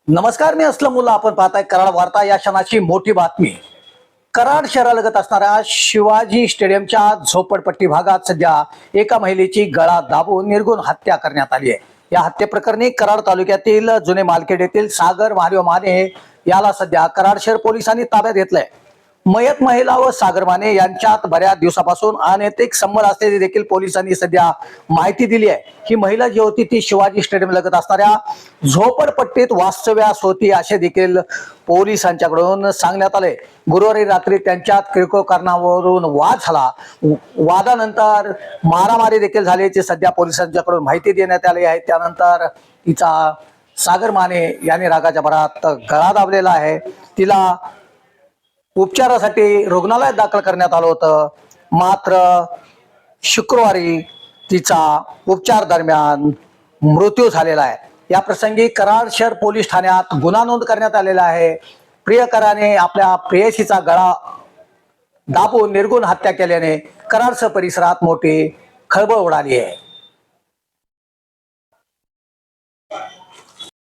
नमस्कार, मी असलमुल्ला. आपण पाहताय कराड वार्ता. या क्षणाची मोठी बातमी. कराड शहरालगत असणाऱ्या शिवाजी स्टेडियमच्या झोपडपट्टी भागात सध्या एका महिलेची गळा दाबून निर्घृण हत्या करण्यात आली आहे. या हत्येप्रकरणी कराड तालुक्यातील जुने मालखेड येथील सागर महादेव माने याला सध्या कराड शहर पोलिसांनी ताब्यात घेतलंय. मयत महिला व सागर माने यांच्यात बऱ्याच दिवसापासून अनैतिक संबंध असल्याची देखील पोलिसांनी सध्या माहिती दिली आहे. ही महिला जी होती ती शिवाजी स्टेडियम लगत असणाऱ्या झोपडपट्टीत वास्तव्यास होती असे देखील पोलिसांच्याकडून सांगण्यात आले. गुरुवारी रात्री त्यांच्यात किरकोळ कारणावरून वाद झाला. वादानंतर मारामारी देखील झाल्याची सध्या पोलिसांच्याकडून माहिती देण्यात आली आहे. त्यानंतर तिचा सागर माने याने रागाच्या भरात गळा दाबलेला आहे. तिला उपचारासाठी रुग्णालयात दाखल करण्यात आलं होतं. मात्र शुक्रवारी तिचा उपचार दरम्यान मृत्यू झालेला आहे. या प्रसंगी कराड शहर पोलीस ठाण्यात गुन्हा नोंद करण्यात आलेला आहे. प्रियकराने आपल्या प्रेयसीचा गळा दाबून निर्घृण हत्या केल्याने कराडसह परिसरात मोठी खळबळ उडाली आहे.